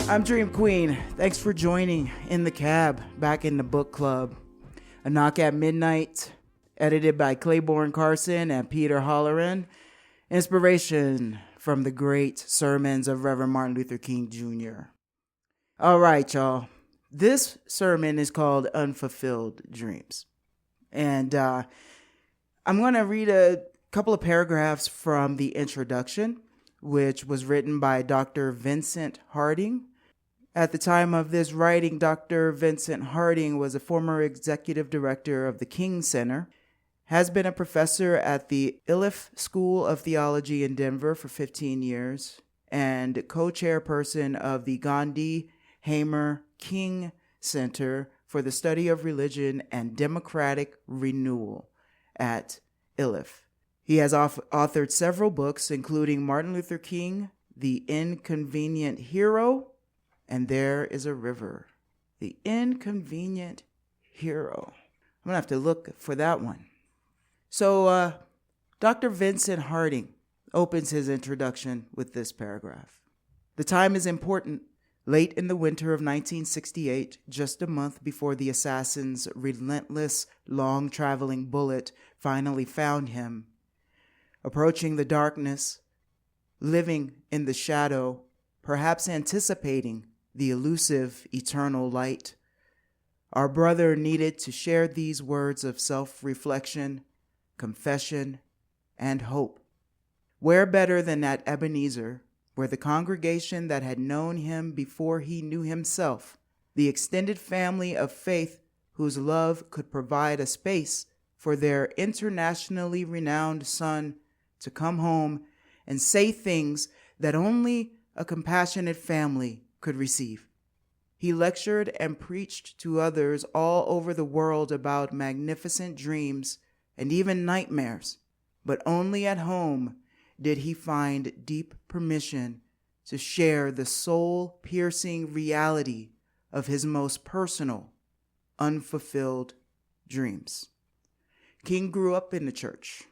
I'm Dream Queen. Thanks for joining In the Cab, back in the book club. A Knock at Midnight, edited by Claiborne Carson and Peter Holleran. Inspiration from the great sermons of Reverend Martin Luther King Jr. All right, y'all. This sermon is called Unfulfilled Dreams. And I'm going to read a couple of paragraphs from the introduction, which was written by Dr. Vincent Harding. At the time of this writing, Dr. Vincent Harding was a former executive director of the King Center, has been a professor at the Iliff School of Theology in Denver for 15 years, and co-chairperson of the Gandhi Hamer King Center for the Study of Religion and Democratic Renewal at Iliff. He has authored several books, including Martin Luther King, The Inconvenient Hero, and There is a River. The Inconvenient Hero. I'm going to have to look for that one. So, Dr. Vincent Harding opens his introduction with this paragraph. The time is important. Late in the winter of 1968, just a month before the assassin's relentless, long-traveling bullet finally found him, approaching the darkness, living in the shadow, perhaps anticipating the elusive eternal light, our brother needed to share these words of self-reflection, confession, and hope. Where better than at Ebenezer, where the congregation that had known him before he knew himself, the extended family of faith whose love could provide a space for their internationally renowned son to come home and say things that only a compassionate family could receive. He lectured and preached to others all over the world about magnificent dreams and even nightmares, but only at home did he find deep permission to share the soul-piercing reality of his most personal, unfulfilled dreams. King grew up in the church.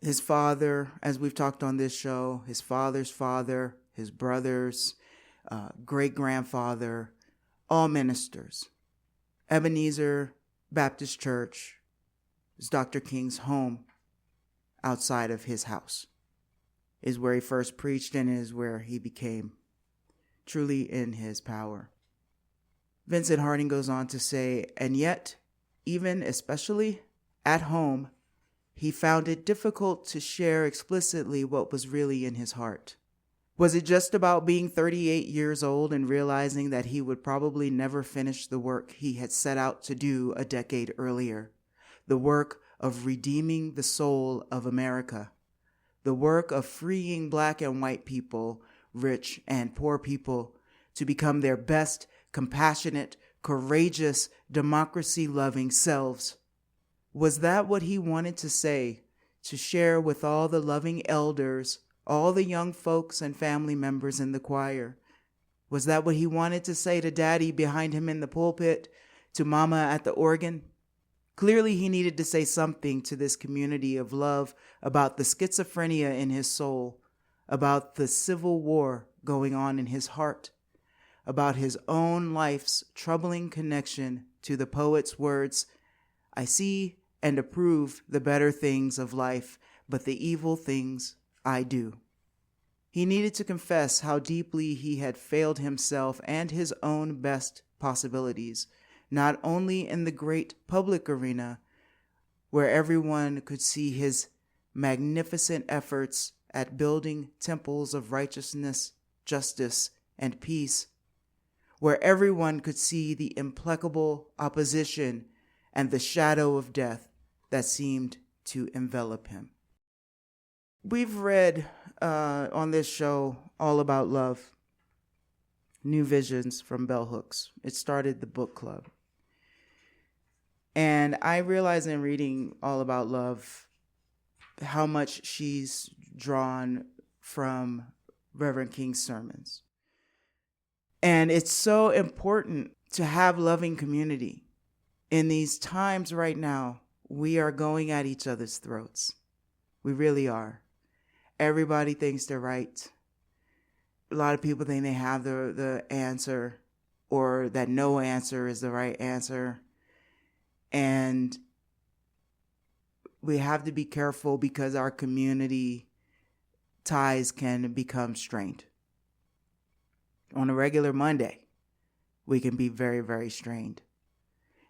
His father, as we've talked on this show, his father's father, his brothers, great-grandfather, all ministers. Ebenezer Baptist Church is Dr. King's home outside of his house, is where he first preached and is where he became truly in his power. Vincent Harding goes on to say, and yet, even especially at home, he found it difficult to share explicitly what was really in his heart. Was it just about being 38 years old and realizing that he would probably never finish the work he had set out to do a decade earlier? The work of redeeming the soul of America. The work of freeing Black and white people, rich and poor people, to become their best, compassionate, courageous, democracy-loving selves. Was that what he wanted to say, to share with all the loving elders, all the young folks and family members in the choir? Was that what he wanted to say to Daddy behind him in the pulpit, to Mama at the organ? Clearly, he needed to say something to this community of love about the schizophrenia in his soul, about the civil war going on in his heart, about his own life's troubling connection to the poet's words, I see and approve the better things of life, but the evil things I do. He needed to confess how deeply he had failed himself and his own best possibilities, not only in the great public arena, where everyone could see his magnificent efforts at building temples of righteousness, justice, and peace, where everyone could see the implacable opposition and the shadow of death that seemed to envelop him. We've read on this show all about love, New Visions from Bell Hooks. It started the book club. And I realized in reading all about love how much she's drawn from Reverend King's sermons. And it's so important to have loving community. In these times right now, we are going at each other's throats. We really are. Everybody thinks they're right. A lot of people think they have the answer, or that no answer is the right answer. And we have to be careful because our community ties can become strained. On a regular Monday, we can be very, very strained.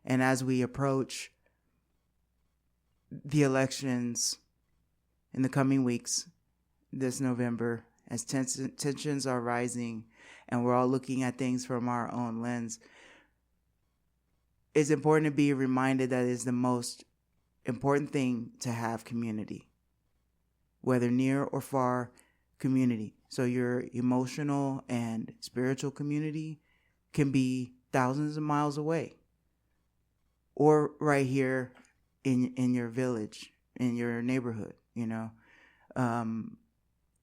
And as we approach the elections in the coming weeks, this November, as tensions are rising and we're all looking at things from our own lens, it's important to be reminded that it's the most important thing to have community, whether near or far community. So your emotional and spiritual community can be thousands of miles away, or right here in your village, in your neighborhood.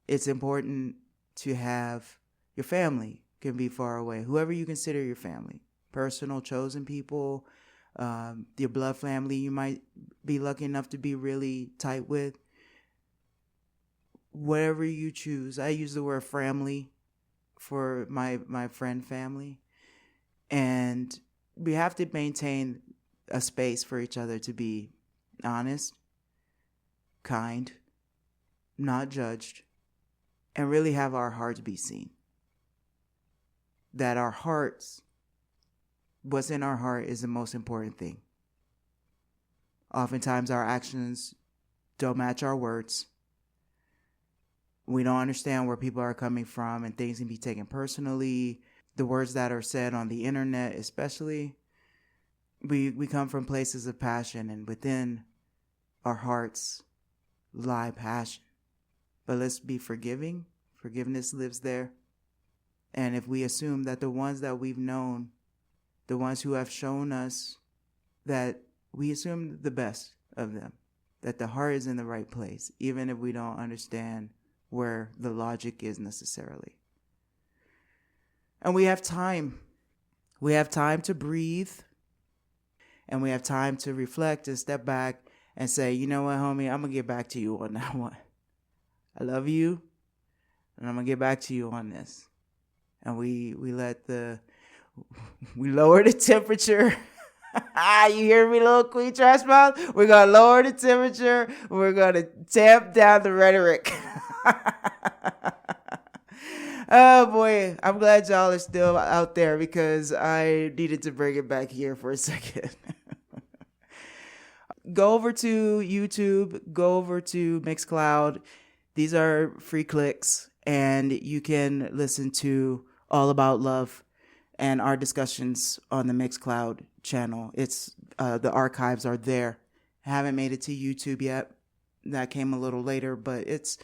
It's important to have your family can be far away, whoever you consider your family, personal chosen people, your blood family you might be lucky enough to be really tight with. Whatever you choose. I use the word family for my friend family. And we have to maintain a space for each other to be honest, kind, not judged, and really have our hearts be seen. That our hearts, what's in our heart is the most important thing. Oftentimes our actions don't match our words. We don't understand where people are coming from, and things can be taken personally. The words that are said on the internet especially, we come from places of passion, and within our hearts lie passion. But let's be forgiving. Forgiveness lives there. And if we assume that the ones that we've known, the ones who have shown us, that we assume the best of them, that the heart is in the right place, even if we don't understand where the logic is necessarily. And we have time. We have time to breathe. And we have time to reflect and step back and say, you know what, homie, I'm going to get back to you on that one. I love you, and I'm going to get back to you on this. And we lower the temperature. You hear me, little queen trash mouth? We're going to lower the temperature. We're going to tamp down the rhetoric. Oh boy, I'm glad y'all are still out there because I needed to bring it back here for a second. Go over to YouTube, go over to Mixcloud. These are free clicks, and you can listen to All About Love and our discussions on the Mixcloud channel. It's the archives are there. I haven't made it to YouTube yet. That came a little later, but it's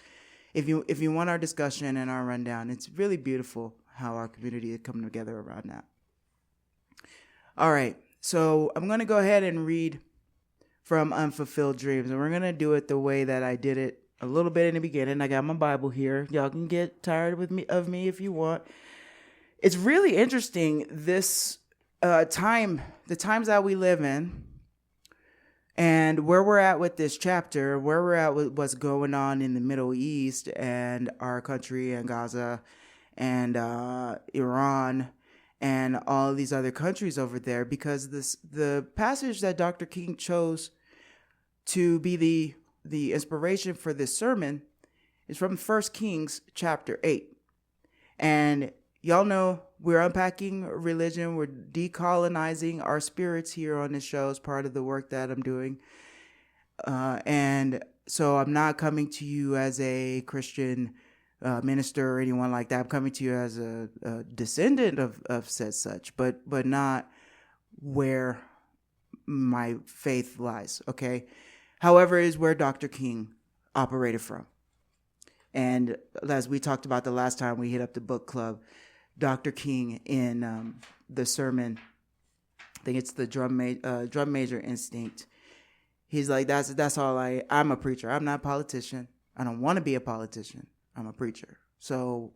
if you want our discussion and our rundown, it's really beautiful how our community is coming together around that. All right, so I'm going to go ahead and read from Unfulfilled Dreams, and we're going to do it the way that I did it a little bit in the beginning. I got my Bible here. Y'all can get tired of me if you want. It's really interesting, this the times that we live in, and where we're at with this chapter, where we're at with what's going on in the Middle East and our country and Gaza and Iran and all these other countries over there, because the passage that Dr. King chose to be the inspiration for this sermon is from 1 Kings chapter 8. And y'all know we're unpacking religion. We're decolonizing our spirits here on this show as part of the work that I'm doing. And so I'm not coming to you as a Christian minister or anyone like that. I'm coming to you as a descendant of said such, but not where my faith lies, okay? However, is where Dr. King operated from. And as we talked about the last time we hit up the book club, Dr. King in the sermon, I think it's the drum major instinct. He's like, that's all I'm a preacher. I'm not a politician. I don't want to be a politician. I'm a preacher. So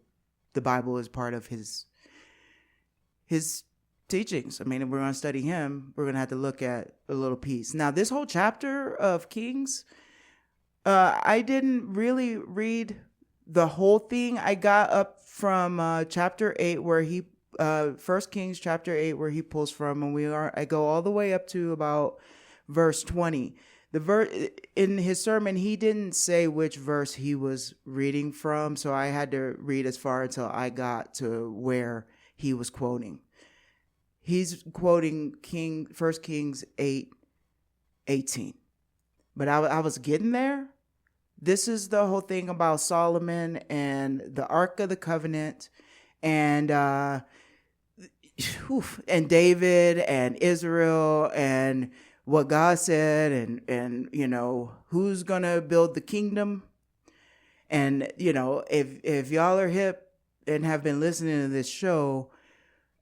the Bible is part of his teachings. I mean, if we're going to study him, we're going to have to look at a little piece. Now, this whole chapter of Kings, I didn't really read the whole thing. I got up from chapter 8 where he 1 Kings chapter 8 where he pulls from, and I go all the way up to about verse 20. In his sermon, he didn't say which verse he was reading from, so I had to read as far until I got to where he was quoting. He's quoting 1 Kings 8:18. But I was getting there. This is the whole thing about Solomon and the Ark of the Covenant and David and Israel and what God said and who's going to build the kingdom. And, if y'all are hip and have been listening to this show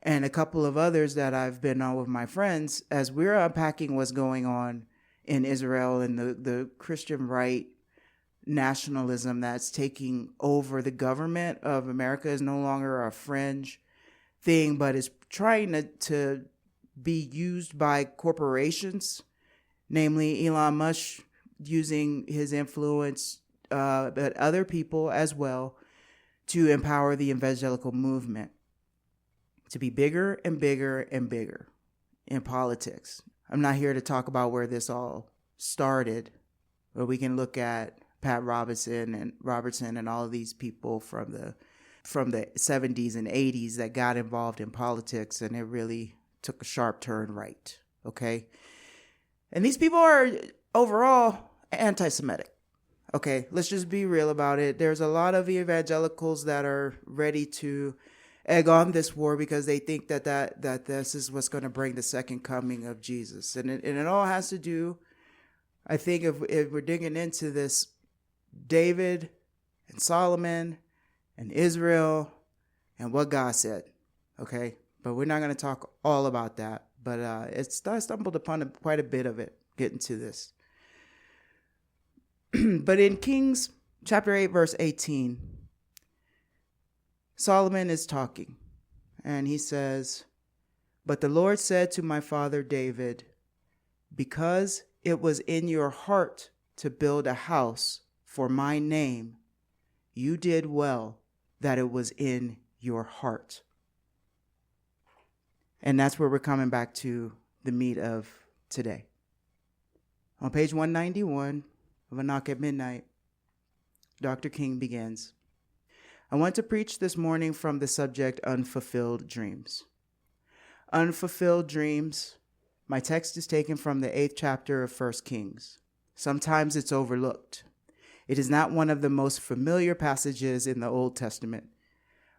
and a couple of others that I've been on with my friends, as we're unpacking what's going on in Israel and the Christian right nationalism that's taking over the government of America is no longer a fringe thing, but is trying to be used by corporations, namely Elon Musk using his influence, but other people as well, to empower the evangelical movement to be bigger and bigger and bigger in politics. I'm not here to talk about where this all started, but we can look at Pat Robertson and all of these people from the 70s and 80s that got involved in politics, and it really took a sharp turn right. Okay. And these people are overall anti-Semitic. Okay. Let's just be real about it. There's a lot of evangelicals that are ready to egg on this war because they think that this is what's going to bring the second coming of Jesus. And it all has to do, I think, if we're digging into this, David and Solomon and Israel and what God said. Okay. But we're not going to talk all about that. But I stumbled upon quite a bit of it getting to this. But in Kings chapter 8, verse 18, Solomon is talking. And he says, "But the Lord said to my father David, because it was in your heart to build a house for my name, you did well that it was in your heart." And that's where we're coming back to the meat of today. On page 191 of A Knock at Midnight, Dr. King begins, "I want to preach this morning from the subject Unfulfilled Dreams." Unfulfilled Dreams. My text is taken from the 8th chapter of 1 Kings. Sometimes it's overlooked. It is not one of the most familiar passages in the Old Testament,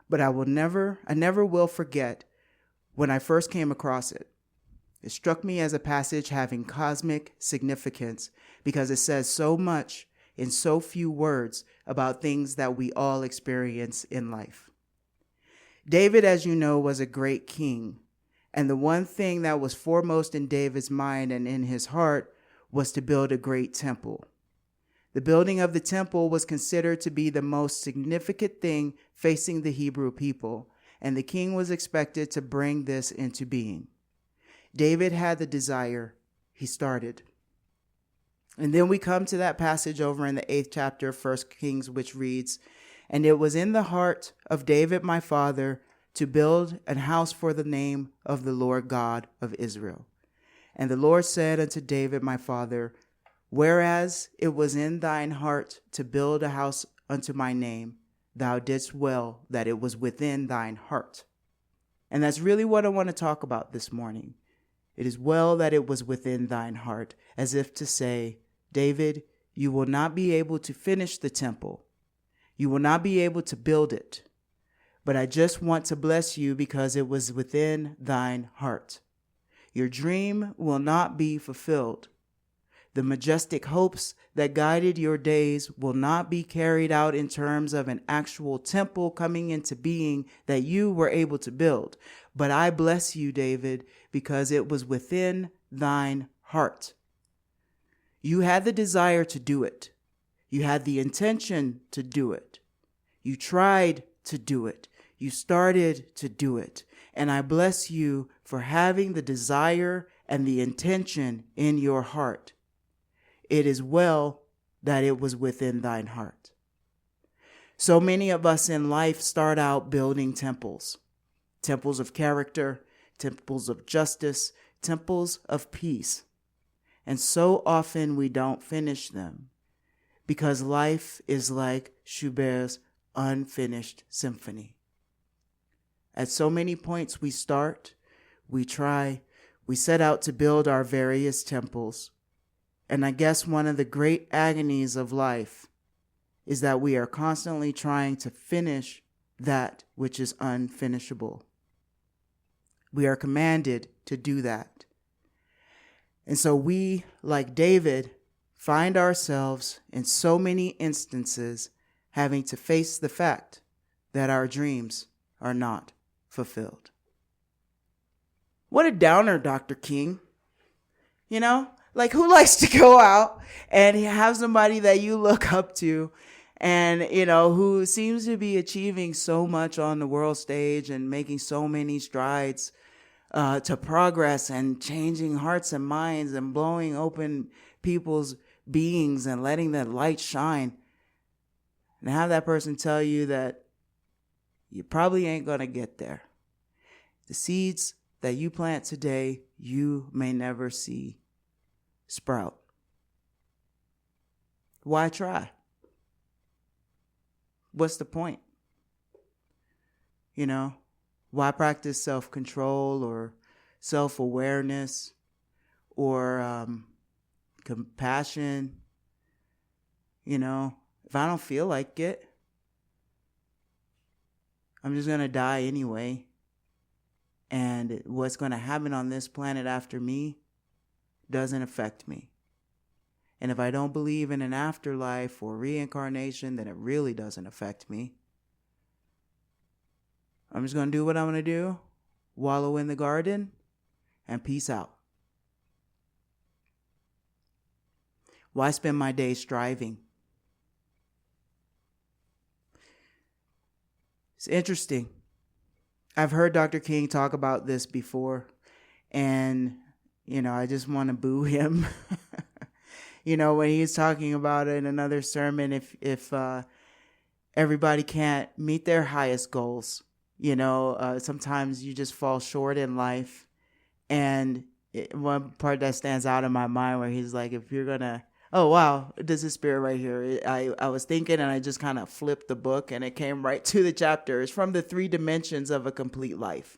but I never will forget when I first came across it. It struck me as a passage having cosmic significance because it says so much in so few words about things that we all experience in life. David, as you know, was a great king, and the one thing that was foremost in David's mind and in his heart was to build a great temple. The building of the temple was considered to be the most significant thing facing the Hebrew people, and the king was expected to bring this into being. David had the desire. He started. And then we come to that passage over in the 8th chapter of 1 Kings, which reads, "And it was in the heart of David my father to build an house for the name of the Lord God of Israel. And the Lord said unto David my father, whereas it was in thine heart to build a house unto my name, thou didst well that it was within thine heart." And that's really what I want to talk about this morning. It is well that it was within thine heart, as if to say, David, you will not be able to finish the temple. You will not be able to build it. But I just want to bless you because it was within thine heart. Your dream will not be fulfilled. The majestic hopes that guided your days will not be carried out in terms of an actual temple coming into being that you were able to build. But I bless you, David, because it was within thine heart. You had the desire to do it. You had the intention to do it. You tried to do it. You started to do it. And I bless you for having the desire and the intention in your heart. It is well that it was within thine heart. So many of us in life start out building temples of character, temples of justice, temples of peace. And so often we don't finish them because life is like Schubert's unfinished symphony. At so many points we start, we try, we set out to build our various temples. And I guess one of the great agonies of life is that we are constantly trying to finish that which is unfinishable. We are commanded to do that. And so we, like David, find ourselves in so many instances having to face the fact that our dreams are not fulfilled. What a downer, Dr. King. You know, like who likes to go out and have somebody that you look up to and, you know, who seems to be achieving so much on the world stage and making so many strides to progress and changing hearts and minds and blowing open people's beings and letting that light shine. And have that person tell you that you probably ain't going to get there. The seeds that you plant today, you may never see sprout. Why try? What's the point? You know, why practice self-control or self-awareness or compassion? You know, if I don't feel like it, I'm just going to die anyway. And what's going to happen on this planet after me doesn't affect me. And if I don't believe in an afterlife or reincarnation, then it really doesn't affect me. I'm just going to do what I'm going to do, wallow in the garden, and peace out. Why spend my day striving? It's interesting. I've heard Dr. King talk about this before, and, you know, I just want to boo him. You know, when he's talking about it in another sermon, if everybody can't meet their highest goals, you know, sometimes you just fall short in life. And one part that stands out in my mind where he's like, if you're going to, oh, wow, this is spirit right here. I was thinking and I just kind of flipped the book and it came right to the chapter. It's from the 3 dimensions of a complete life.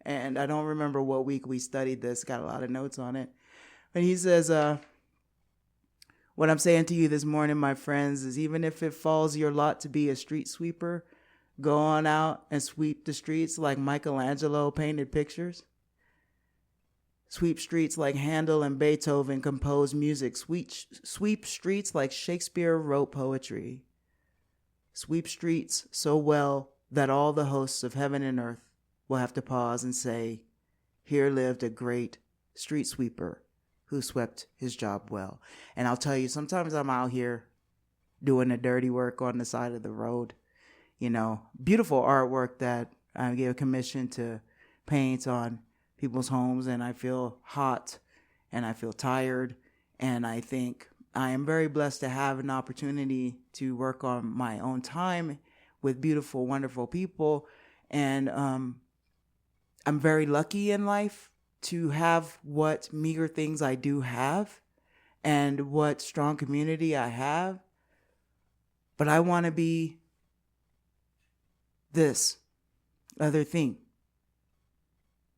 And I don't remember what week we studied this, got a lot of notes on it. But he says, what I'm saying to you this morning, my friends, is even if it falls your lot to be a street sweeper, go on out and sweep the streets like Michelangelo painted pictures. Sweep streets like Handel and Beethoven composed music. Sweep streets like Shakespeare wrote poetry. Sweep streets so well that all the hosts of heaven and earth will have to pause and say, here lived a great street sweeper who swept his job well. And I'll tell you, sometimes I'm out here doing the dirty work on the side of the road. You know, beautiful artwork that I get commission to paint on people's homes, and I feel hot and I feel tired. And I think I am very blessed to have an opportunity to work on my own time with beautiful, wonderful people. And I'm very lucky in life to have what meager things I do have and what strong community I have. But I want to be this other thing.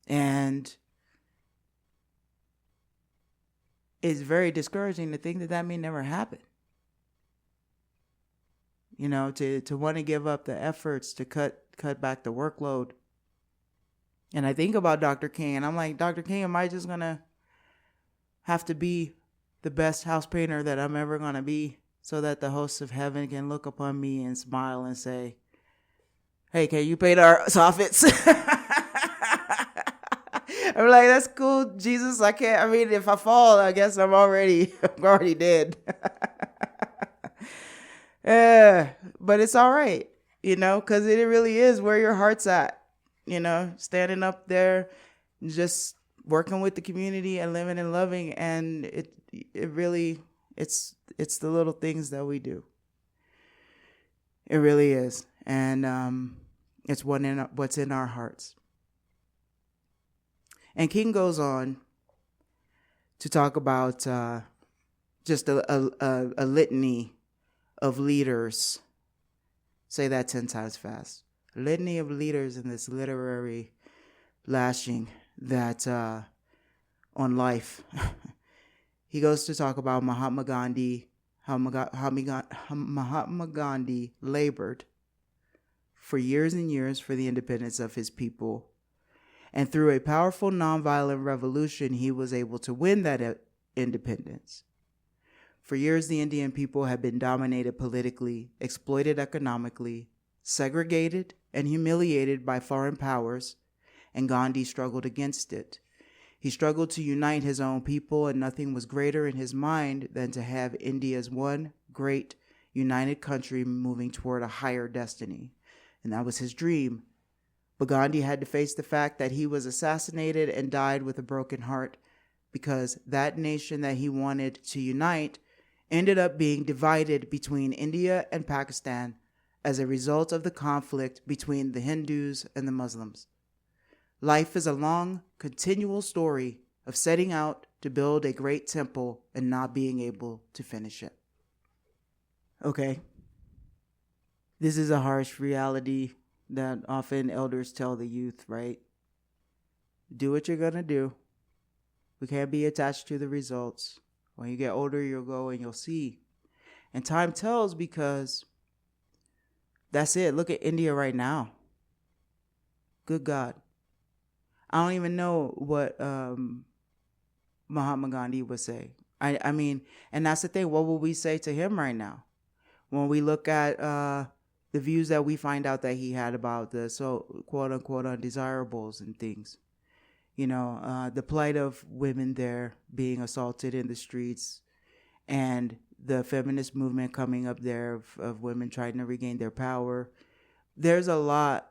And it's very discouraging to think that that may never happen. You know, to want to give up the efforts to cut back the workload. And I think about Dr. King, and I'm like, Dr. King, am I just going to have to be the best house painter that I'm ever going to be so that the hosts of heaven can look upon me and smile and say, hey, can you paint our soffits? I'm like, that's cool, Jesus. I can't. I mean, if I fall, I guess I'm already dead. Yeah, but it's all right, you know, because it really is where your heart's at. You know, standing up there, just working with the community and living and loving, and it really It's the little things that we do. It really is. And it's what's in our hearts. And King goes on to talk about just a litany of leaders. Say that 10 times fast. A litany of leaders in this literary lashing that on life. He goes to talk about Mahatma Gandhi, how Mahatma Gandhi labored for years and years for the independence of his people. And through a powerful nonviolent revolution, he was able to win that independence. For years, the Indian people had been dominated politically, exploited economically, segregated, and humiliated by foreign powers, and Gandhi struggled against it. He struggled to unite his own people, and nothing was greater in his mind than to have India's one great united country moving toward a higher destiny. And that was his dream. But Gandhi had to face the fact that he was assassinated and died with a broken heart, because that nation that he wanted to unite ended up being divided between India and Pakistan as a result of the conflict between the Hindus and the Muslims. Life is a long, continual story of setting out to build a great temple and not being able to finish it. Okay. This is a harsh reality that often elders tell the youth, right? Do what you're going to do. We can't be attached to the results. When you get older, you'll go and you'll see. And time tells, because that's it. Look at India right now. Good God. I don't even know what Mahatma Gandhi would say. I mean, and that's the thing. What will we say to him right now? When we look at the views that we find out that he had about the quote unquote undesirables and things. You know, the plight of women there being assaulted in the streets, and the feminist movement coming up there of women trying to regain their power. There's a lot.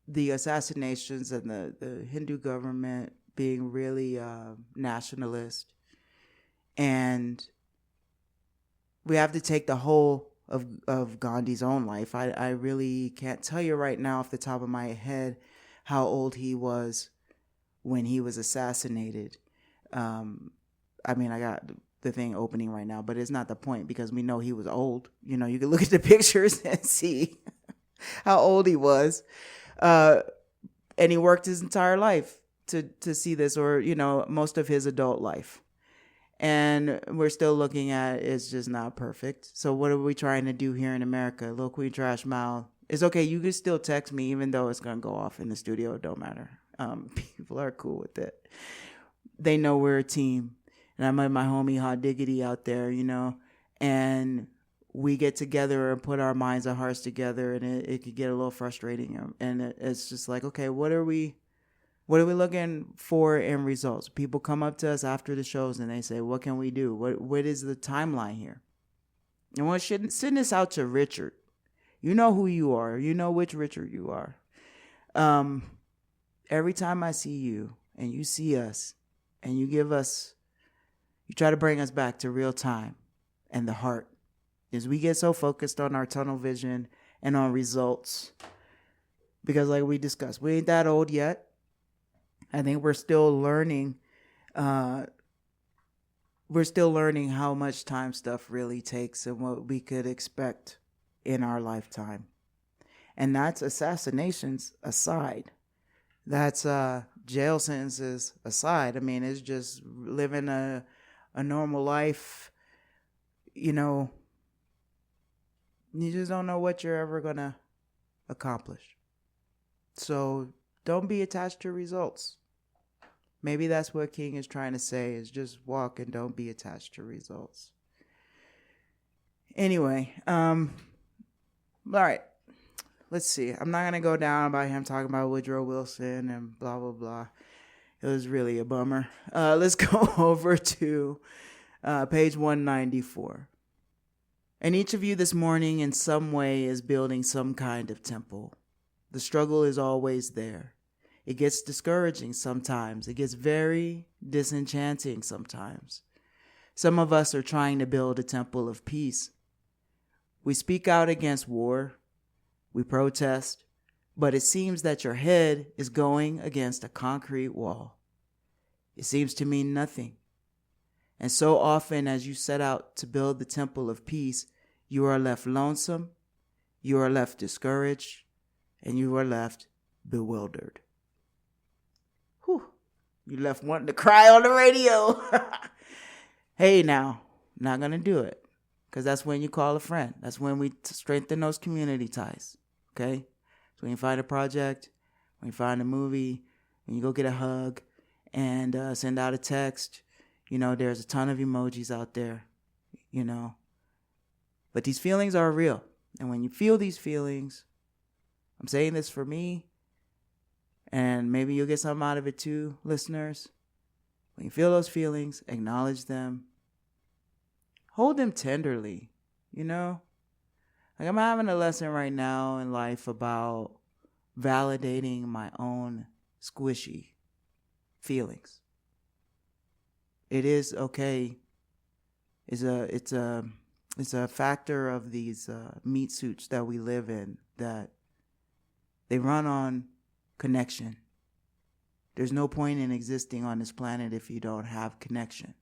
The assassinations and the Hindu government being really nationalist. And we have to take the whole of Gandhi's own life. I really can't tell you right now off the top of my head how old he was when he was assassinated. I mean, I got the thing opening right now, but it's not the point, because we know he was old. You know, you can look at the pictures and see how old he was. And he worked his entire life to see this, or, you know, most of his adult life. And we're still looking at it's just not perfect. So what are we trying to do here in America? Lil Queen Trash Mouth. It's okay. You can still text me, even though it's going to go off in the studio. It don't matter. People are cool with it. They know we're a team. And I'm with my homie Hot Diggity out there, you know, and we get together and put our minds and hearts together, and it could get a little frustrating. And it's just like, okay, what are we looking for in results? People come up to us after the shows and they say, what can we do? What is the timeline here? And we'll send this out to Richard. You know who you are. You know which Richard you are. Every time I see you and you see us and you try to bring us back to real time and the heart. Is we get so focused on our tunnel vision and on results, because like we discussed, we ain't that old yet. I think we're still learning. We're still learning how much time stuff really takes and what we could expect in our lifetime. And that's assassinations aside. That's jail sentences aside. I mean, it's just living a normal life, you know. You just don't know what you're ever going to accomplish. So don't be attached to results. Maybe that's what King is trying to say, is just walk and don't be attached to results. Anyway, all right. Let's see. I'm not going to go down about him talking about Woodrow Wilson and blah, blah, blah. It was really a bummer. Let's go over to page 194. And each of you this morning in some way is building some kind of temple. The struggle is always there. It gets discouraging sometimes. It gets very disenchanting sometimes. Some of us are trying to build a temple of peace. We speak out against war. We protest. But it seems that your head is going against a concrete wall. It seems to mean nothing. And so often as you set out to build the temple of peace, you are left lonesome, you are left discouraged, and you are left bewildered. Whew. You left wanting to cry on the radio. Hey now, not going to do it. Because that's when you call a friend. That's when we strengthen those community ties. Okay? So when you find a project, when you find a movie, when you go get a hug and send out a text, there's a ton of emojis out there, But these feelings are real. And when you feel these feelings, I'm saying this for me, and maybe you'll get something out of it too, listeners. When you feel those feelings, acknowledge them. Hold them tenderly, Like I'm having a lesson right now in life about validating my own squishy feelings. It is okay. It's a factor of these meat suits that we live in, that they run on connection. There's no point in existing on this planet if you don't have connection.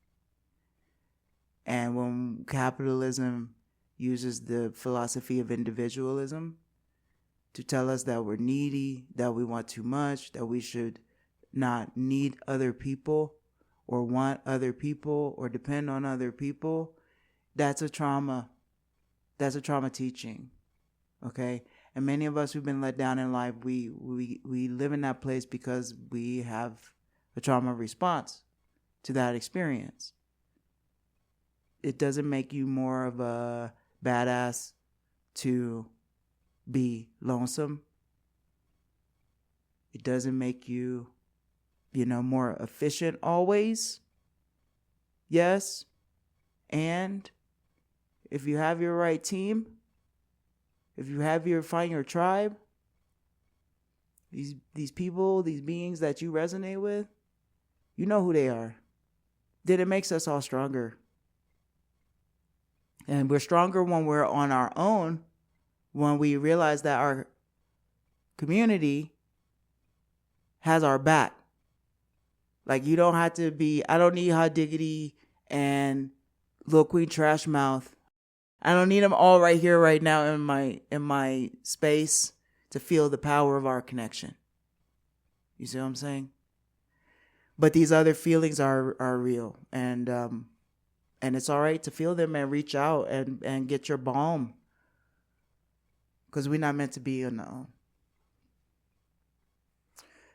And when capitalism uses the philosophy of individualism to tell us that we're needy, that we want too much, that we should not need other people or want other people or depend on other people, that's a trauma. That's a trauma teaching. Okay? And many of us who've been let down in life, we live in that place because we have a trauma response to that experience. It doesn't make you more of a badass to be lonesome. It doesn't make you, more efficient always. Yes. And if you have your right team, if you find your tribe, these people, these beings that you resonate with, you know who they are. Then it makes us all stronger. And we're stronger when we're on our own, when we realize that our community has our back. Like, you don't have to be, I don't need Hot Diggity and Lil Queen Trash Mouth. I don't need them all right here, right now in my space to feel the power of our connection. You see what I'm saying? But these other feelings are real. And it's all right to feel them and reach out and get your balm. Because we're not meant to be on our own.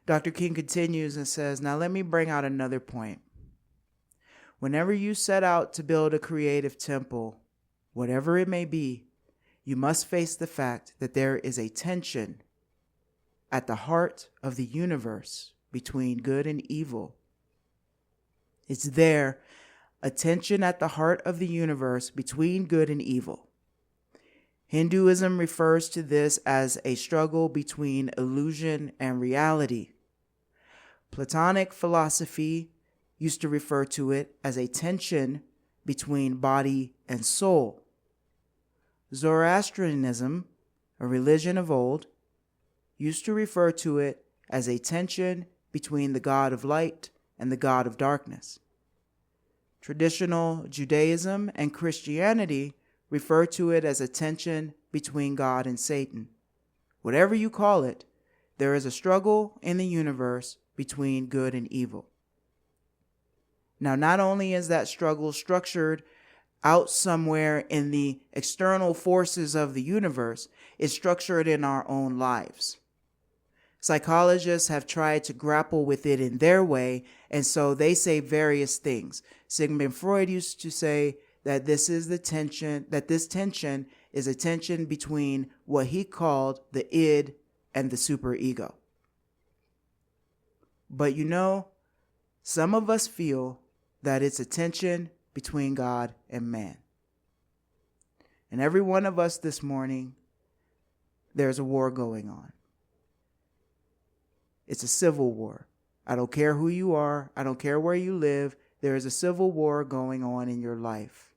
Dr. King continues and says, now let me bring out another point. Whenever you set out to build a creative temple, whatever it may be, you must face the fact that there is a tension at the heart of the universe between good and evil. It's there, a tension at the heart of the universe between good and evil. Hinduism refers to this as a struggle between illusion and reality. Platonic philosophy used to refer to it as a tension between body and soul. Zoroastrianism, a religion of old, used to refer to it as a tension between the God of light and the God of darkness. Traditional Judaism and Christianity refer to it as a tension between God and Satan. Whatever you call it, there is a struggle in the universe between good and evil. Now, not only is that struggle structured out somewhere in the external forces of the universe, it's structured in our own lives. Psychologists have tried to grapple with it in their way, and so they say various things. Sigmund Freud used to say that this tension is a tension between what he called the id and the superego. But some of us feel that it's a tension between God and man. And every one of us this morning, there's a war going on. It's a civil war. I don't care who you are. I don't care where you live. there is a civil war going on in your life.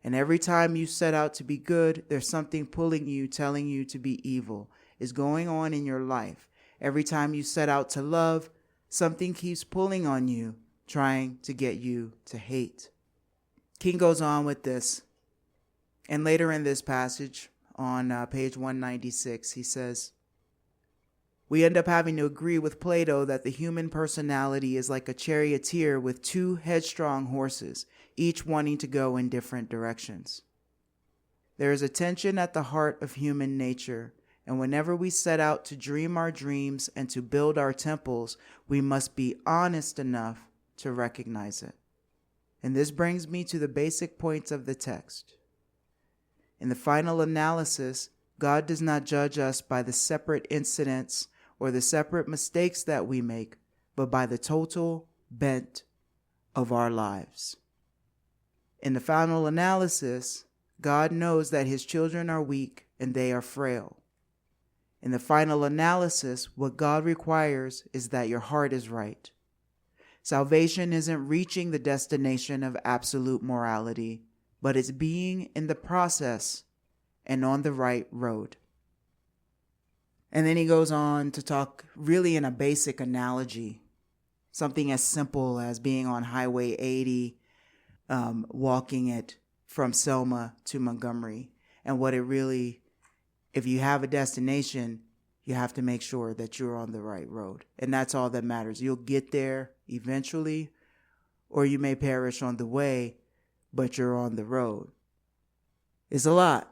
And every time you set out to be good, there's something pulling you, telling you to be evil, is going on in your life. Every time you set out to love, something keeps pulling on you, trying to get you to hate. King goes on with this. And later in this passage, on page 196, he says, we end up having to agree with Plato that the human personality is like a charioteer with two headstrong horses, each wanting to go in different directions. There is a tension at the heart of human nature, and whenever we set out to dream our dreams and to build our temples, we must be honest enough to recognize it. And this brings me to the basic points of the text. In the final analysis, God does not judge us by the separate incidents or the separate mistakes that we make, but by the total bent of our lives. In the final analysis, God knows that his children are weak and they are frail. In the final analysis, what God requires is that your heart is right. Salvation isn't reaching the destination of absolute morality, but it's being in the process and on the right road. And then he goes on to talk really in a basic analogy, something as simple as being on Highway 80, walking it from Selma to Montgomery. And what it really, if you have a destination, you have to make sure that you're on the right road. And that's all that matters. You'll get there eventually, or you may perish on the way, but you're on the road. It's a lot.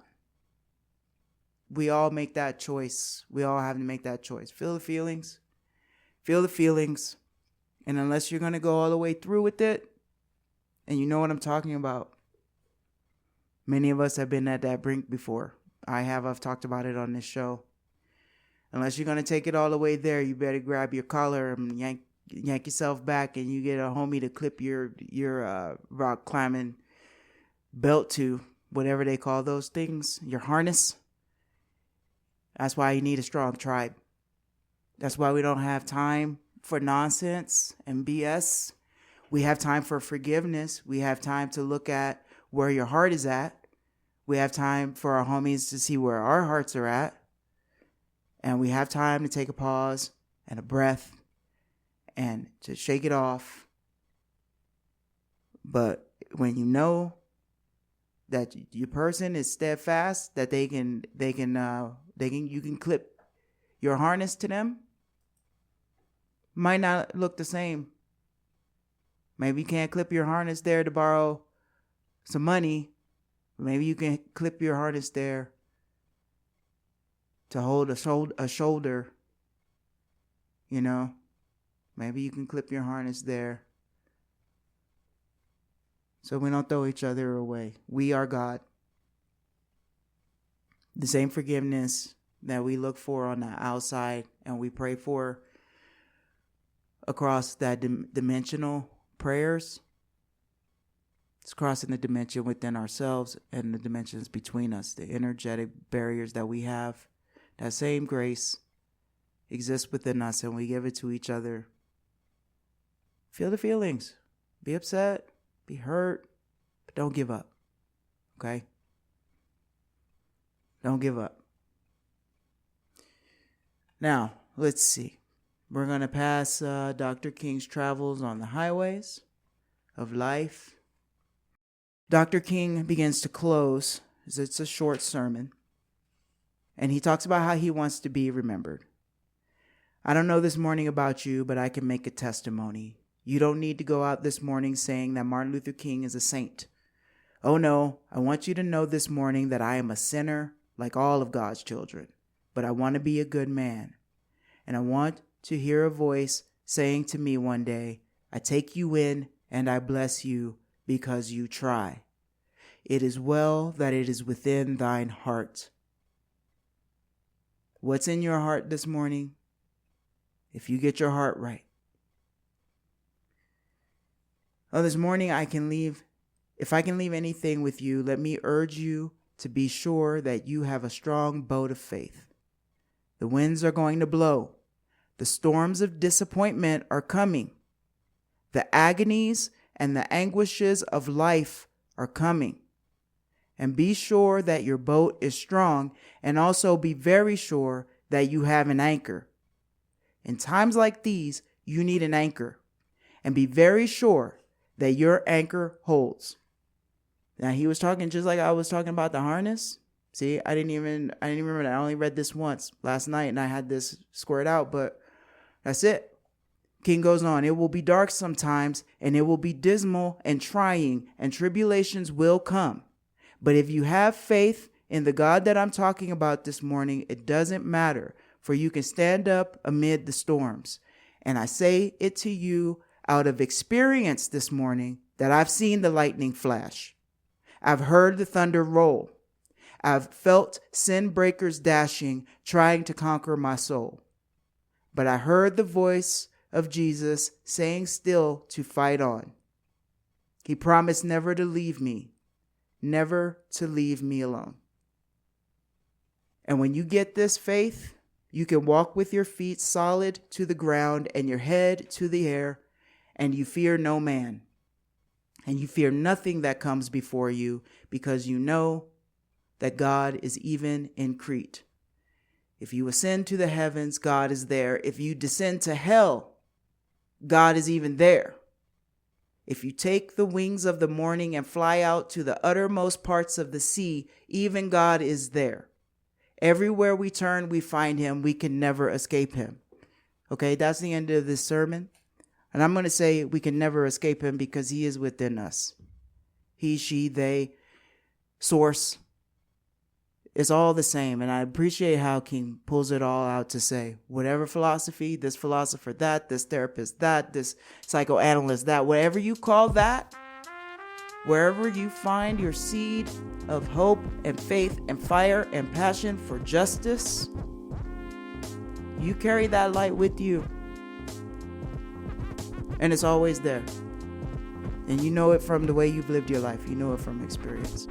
We all make that choice. We all have to make that choice. Feel the feelings. Feel the feelings. And unless you're going to go all the way through with it, and you know what I'm talking about, many of us have been at that brink before. I've talked about it on this show. Unless you're going to take it all the way there, you better grab your collar and yank yourself back, and you get a homie to clip your rock climbing belt to, whatever they call those things, your harness. That's why you need a strong tribe. That's why we don't have time for nonsense and BS. We have time for forgiveness. We have time to look at where your heart is at. We have time for our homies to see where our hearts are at. And we have time to take a pause and a breath and to shake it off. But when you know that your person is steadfast, that you can clip your harness to them, might not look the same. Maybe you can't clip your harness there to borrow some money. Maybe you can clip your harness there to hold a shoulder. You know, maybe you can clip your harness there so we don't throw each other away. We are God. The same forgiveness that we look for on the outside and we pray for across that dimensional prayers, it's crossing the dimension within ourselves and the dimensions between us, the energetic barriers that we have. That same grace exists within us and we give it to each other. Feel the feelings. Be upset. Be hurt. But don't give up. Okay? Don't give up. Now, let's see. We're going to pass Dr. King's travels on the highways of life. Dr. King begins to close. It's a short sermon. And he talks about how he wants to be remembered. I don't know this morning about you, but I can make a testimony. You don't need to go out this morning saying that Martin Luther King is a saint. Oh no, I want you to know this morning that I am a sinner like all of God's children. But I want to be a good man. And I want to hear a voice saying to me one day, I take you in and I bless you because you try. It is well that it is within thine heart. What's in your heart this morning? If you get your heart right. Oh, this morning if I can leave anything with you, let me urge you to be sure that you have a strong boat of faith. The winds are going to blow. The storms of disappointment are coming. The agonies and the anguishes of life are coming. And be sure that your boat is strong, and also be very sure that you have an anchor. In times like these, you need an anchor, and be very sure that your anchor holds. Now, he was talking just like I was talking about the harness. See, I didn't even remember that. I only read this once last night, and I had this squared out, but that's it. King goes on, it will be dark sometimes, and it will be dismal and trying, and tribulations will come. But if you have faith in the God that I'm talking about this morning, it doesn't matter, for you can stand up amid the storms. And I say it to you out of experience this morning that I've seen the lightning flash. I've heard the thunder roll. I've felt sin breakers dashing, trying to conquer my soul. But I heard the voice of Jesus saying still to fight on. He promised never to leave me alone. And when you get this faith, you can walk with your feet solid to the ground and your head to the air, and you fear no man. And you fear nothing that comes before you, because you know that God is even in Crete. If you ascend to the heavens, God is there. If you descend to hell, God is even there. If you take the wings of the morning and fly out to the uttermost parts of the sea, even God is there. Everywhere we turn, we find him. We can never escape him. Okay, that's the end of this sermon. And I'm going to say we can never escape him because he is within us. He, she, they, source. It's all the same. And I appreciate how King pulls it all out to say, whatever philosophy, this philosopher, that, this therapist, that, this psychoanalyst, that, whatever you call that, wherever you find your seed of hope and faith and fire and passion for justice, you carry that light with you. And it's always there. And you know it from the way you've lived your life. You know it from experience.